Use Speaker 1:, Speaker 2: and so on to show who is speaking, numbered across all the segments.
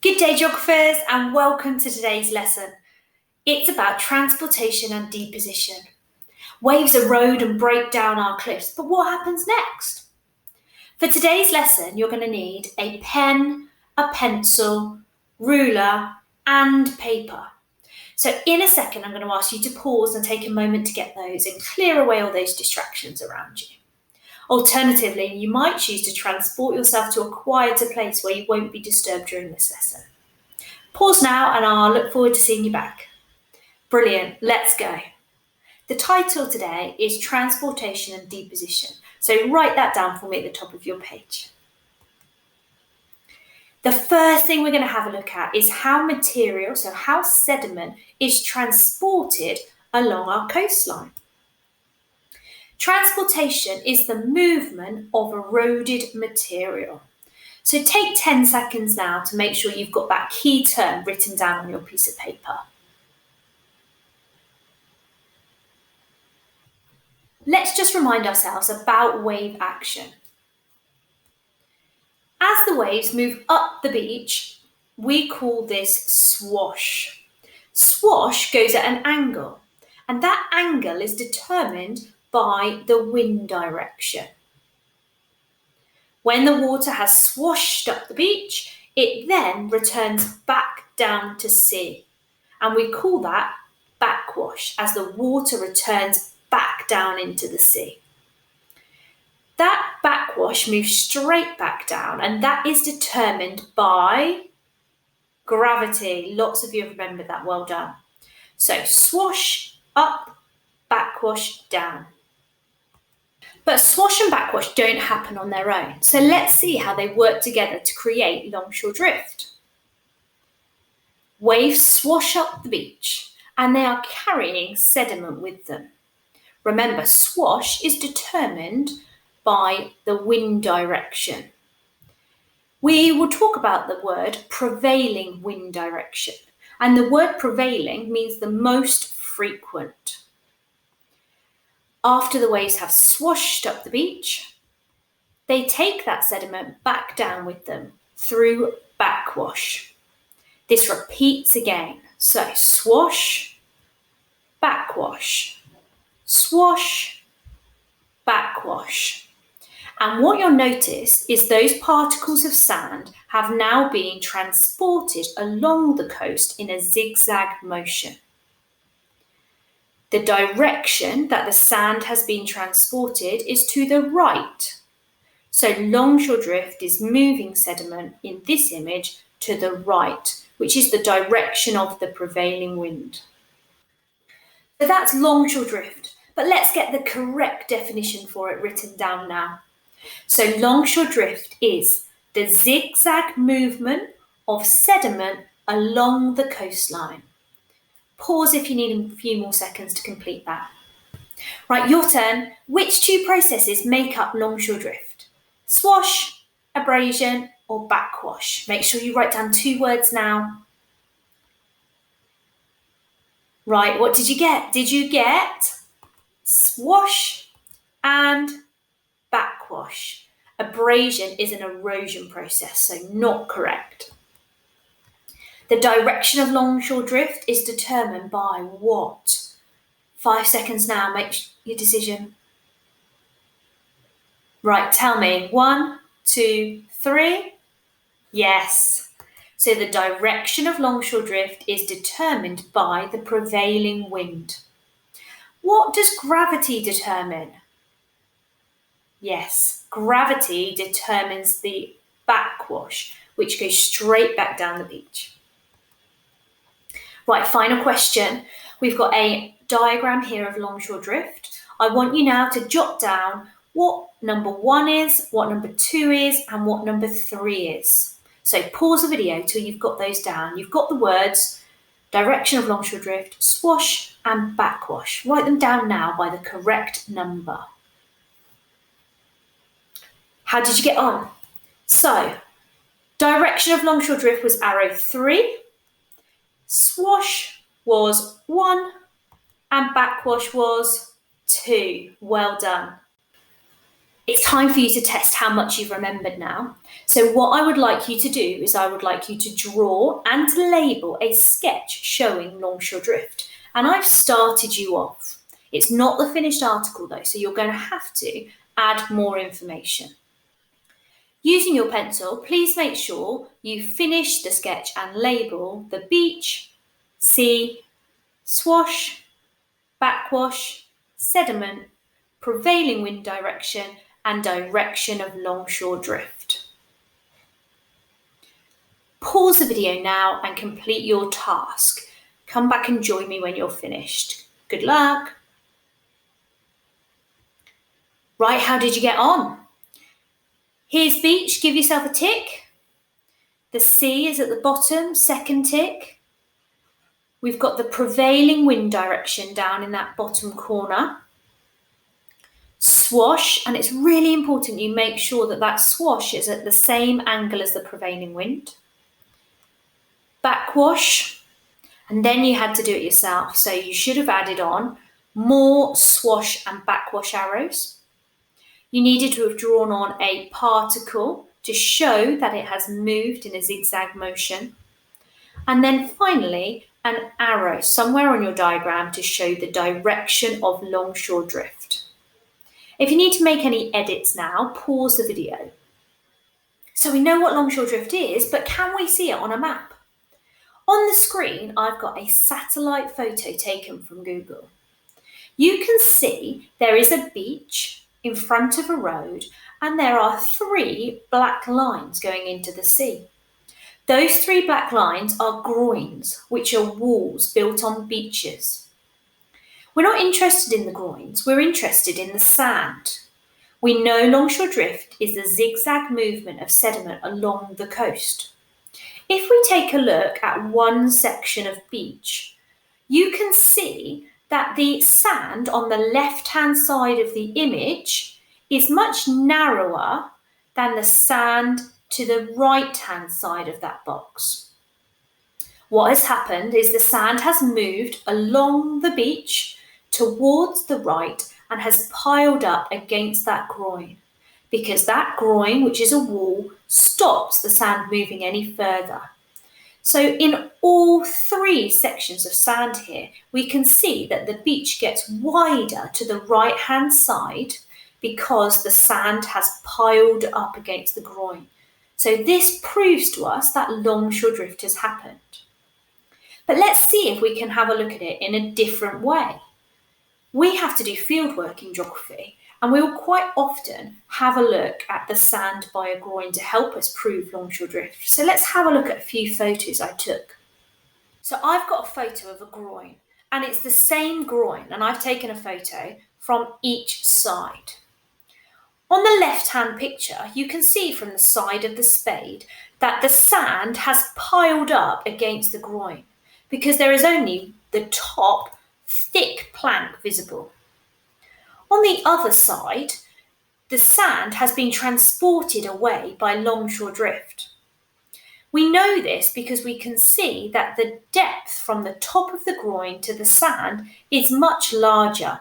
Speaker 1: Good day, geographers, and welcome to today's lesson. It's about transportation and deposition. Waves erode and break down our cliffs, but what happens next? For today's lesson, you're going to need a pen, a pencil, ruler, and paper. So in a second, I'm going to ask you to pause and take a moment to get those and clear away all those distractions around you. Alternatively, you might choose to transport yourself to a quieter place where you won't be disturbed during this lesson. Pause now and I'll look forward to seeing you back. Brilliant, let's go. The title today is Transportation and Deposition, so write that down for me at the top of your page. The first thing we're going to have a look at is how material, so how sediment, is transported along our coastline. Transportation is the movement of eroded material. So take 10 seconds now to make sure you've got that key term written down on your piece of paper. Let's just remind ourselves about wave action. As the waves move up the beach, we call this swash. Swash goes at an angle, and that angle is determined by the wind direction. When the water has swashed up the beach, it then returns back down to sea, and we call that backwash as the water returns back down into the sea. That backwash moves straight back down, and that is determined by gravity. Lots of you have remembered that, well done. So swash up, backwash down. But swash and backwash don't happen on their own. So let's see how they work together to create longshore drift. Waves swash up the beach and they are carrying sediment with them. Remember, swash is determined by the wind direction. We will talk about the word prevailing wind direction, and the word prevailing means the most frequent. After the waves have swashed up the beach, they take that sediment back down with them through backwash. This repeats again. So swash, backwash, swash, backwash. And what you'll notice is those particles of sand have now been transported along the coast in a zigzag motion. The direction that the sand has been transported is to the right. So longshore drift is moving sediment in this image to the right, which is the direction of the prevailing wind. So that's longshore drift, but let's get the correct definition for it written down now. So longshore drift is the zigzag movement of sediment along the coastline. Pause if you need a few more seconds to complete that. Right, your turn. Which two processes make up longshore drift? Swash, abrasion, or backwash? Make sure you write down 2 words now. Right, what did you get? Did you get swash and backwash? Abrasion is an erosion process, so not correct. The direction of longshore drift is determined by what? 5 seconds now, make your decision. Right, tell me. 1, 2, 3. Yes. So the direction of longshore drift is determined by the prevailing wind. What does gravity determine? Yes, gravity determines the backwash, which goes straight back down the beach. Right, final question. We've got a diagram here of longshore drift. I want you now to jot down what number 1 is, what number 2 is, and what number 3 is. So pause the video till you've got those down. You've got the words direction of longshore drift, swash, and backwash. Write them down now by the correct number. How did you get on? So, direction of longshore drift was arrow 3. Swash was 1 and backwash was 2. Well done. It's time for you to test how much you've remembered now. So what I would like you to do is I would like you to draw and label a sketch showing longshore drift. And I've started you off. It's not the finished article though, so you're going to have to add more information. Using your pencil, please make sure you finish the sketch and label the beach, sea, swash, backwash, sediment, prevailing wind direction, and direction of longshore drift. Pause the video now and complete your task. Come back and join me when you're finished. Good luck. Right, how did you get on? Here's beach, give yourself a tick. The sea is at the bottom, second tick. We've got the prevailing wind direction down in that bottom corner. Swash, and it's really important you make sure that that swash is at the same angle as the prevailing wind. Backwash, and then you had to do it yourself, so you should have added on more swash and backwash arrows. You needed to have drawn on a particle to show that it has moved in a zigzag motion. And then finally, an arrow somewhere on your diagram to show the direction of longshore drift. If you need to make any edits now, pause the video. So we know what longshore drift is, but can we see it on a map? On the screen, I've got a satellite photo taken from Google. You can see there is a beach in front of a road, and there are 3 black lines going into the sea. Those 3 black lines are groins, which are walls built on beaches. We're not interested in the groins, we're interested in the sand. We know longshore drift is the zigzag movement of sediment along the coast. If we take a look at one section of beach, you can see that the sand on the left-hand side of the image is much narrower than the sand to the right-hand side of that box. What has happened is the sand has moved along the beach towards the right and has piled up against that groin, because that groin, which is a wall, stops the sand moving any further. So in all 3 sections of sand here, we can see that the beach gets wider to the right-hand side because the sand has piled up against the groin. So this proves to us that longshore drift has happened. But let's see if we can have a look at it in a different way. We have to do field work in geography, and we will quite often have a look at the sand by a groin to help us prove longshore drift. So let's have a look at a few photos I took. So I've got a photo of a groin, and it's the same groin, and I've taken a photo from each side. On the left-hand picture, you can see from the side of the spade that the sand has piled up against the groin because there is only the top thick plank visible. On the other side, the sand has been transported away by longshore drift. We know this because we can see that the depth from the top of the groin to the sand is much larger.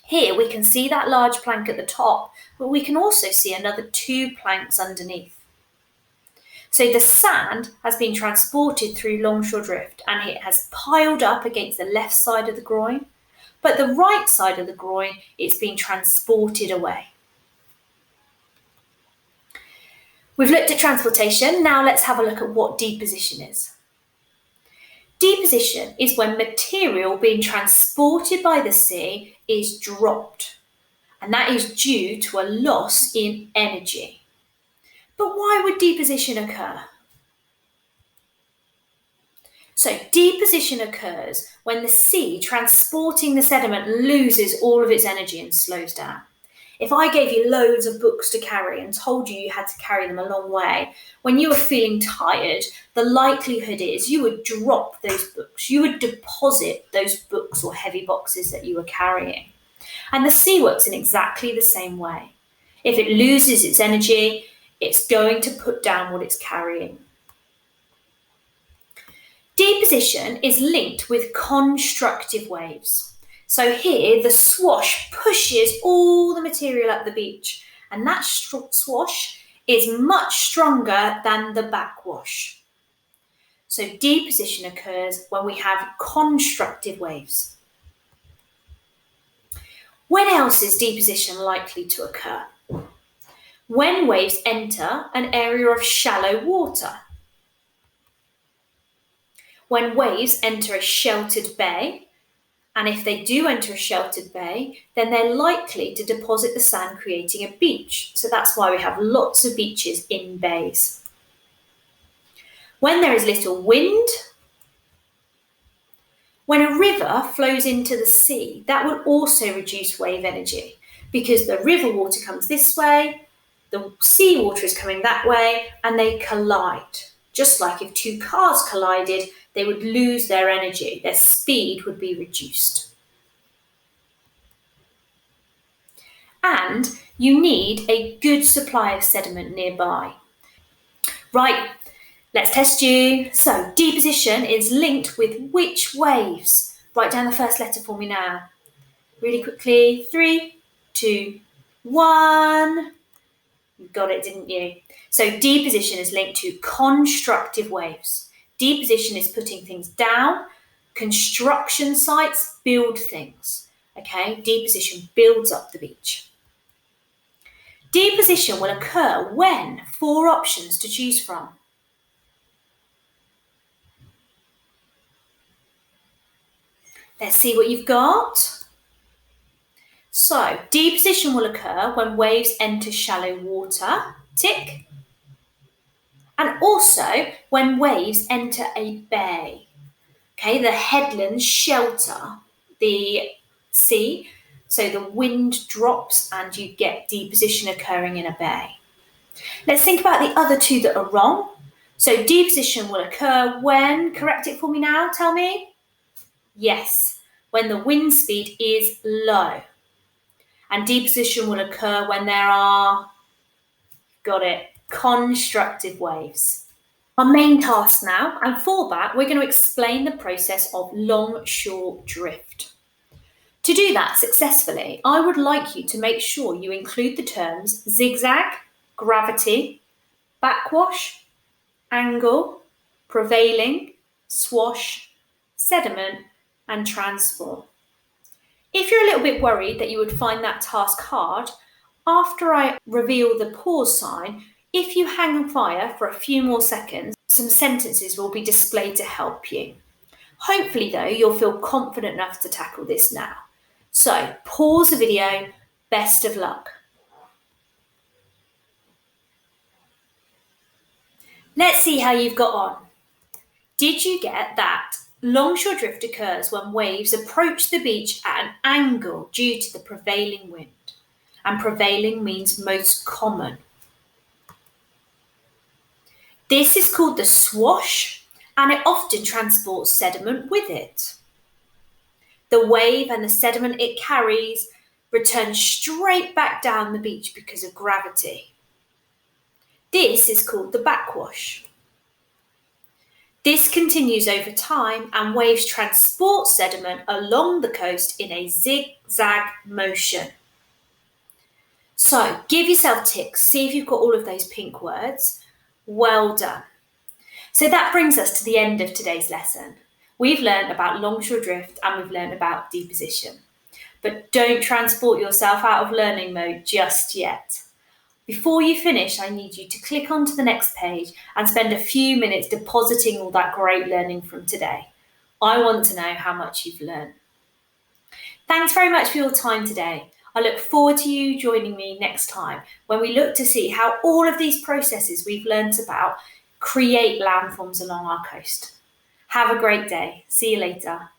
Speaker 1: Here we can see that large plank at the top, but we can also see another 2 planks underneath. So the sand has been transported through longshore drift and it has piled up against the left side of the groin, but the right side of the groin, it's been transported away. We've looked at transportation, now let's have a look at what deposition is. Deposition is when material being transported by the sea is dropped, and that is due to a loss in energy. But why would deposition occur? So deposition occurs when the sea transporting the sediment loses all of its energy and slows down. If I gave you loads of books to carry and told you you had to carry them a long way, when you were feeling tired, the likelihood is you would drop those books. You would deposit those books or heavy boxes that you were carrying. And the sea works in exactly the same way. If it loses its energy, it's going to put down what it's carrying. Deposition is linked with constructive waves. So here the swash pushes all the material up the beach And that swash is much stronger than the backwash. So deposition occurs when we have constructive waves. When else is deposition likely to occur? When waves enter an area of shallow water. When waves enter a sheltered bay, and if they do enter a sheltered bay, then they're likely to deposit the sand, creating a beach. So that's why we have lots of beaches in bays. When there is little wind, when a river flows into the sea, that will also reduce wave energy because the river water comes this way, the sea water is coming that way, and they collide. Just like if two cars collided, they would lose their energy, their speed would be reduced. And you need a good supply of sediment nearby. Right, let's test you. So deposition is linked with which waves? Write down the first letter for me now. Really quickly, 3, 2, 1. You got it, didn't you? So deposition is linked to constructive waves. Deposition is putting things down. Construction sites build things. Okay, deposition builds up the beach. Deposition will occur when 4 options to choose from. Let's see what you've got. So, deposition will occur when waves enter shallow water, tick, and also when waves enter a bay. Okay, the headlands shelter the sea, so the wind drops and you get deposition occurring in a bay. Let's think about the other 2 that are wrong. So, deposition will occur when, correct it for me now, tell me. Yes, when the wind speed is low. And deposition will occur when there are, got it, constructive waves. Our main task now, and for that, we're going to explain the process of longshore drift. To do that successfully, I would like you to make sure you include the terms zigzag, gravity, backwash, angle, prevailing, swash, sediment, and transform. If you're a little bit worried that you would find that task hard, after I reveal the pause sign, if you hang fire for a few more seconds, some sentences will be displayed to help you. Hopefully though, you'll feel confident enough to tackle this now. So pause the video, best of luck. Let's see how you've got on. Did you get that? Longshore drift occurs when waves approach the beach at an angle due to the prevailing wind. And prevailing means most common. This is called the swash, and it often transports sediment with it. The wave and the sediment it carries return straight back down the beach because of gravity. This is called the backwash. This continues over time and waves transport sediment along the coast in a zigzag motion. So give yourself ticks, see if you've got all of those pink words. Well done. So that brings us to the end of today's lesson. We've learned about longshore drift and we've learned about deposition. But don't transport yourself out of learning mode just yet. Before you finish, I need you to click onto the next page and spend a few minutes depositing all that great learning from today. I want to know how much you've learned. Thanks very much for your time today. I look forward to you joining me next time when we look to see how all of these processes we've learned about create landforms along our coast. Have a great day. See you later.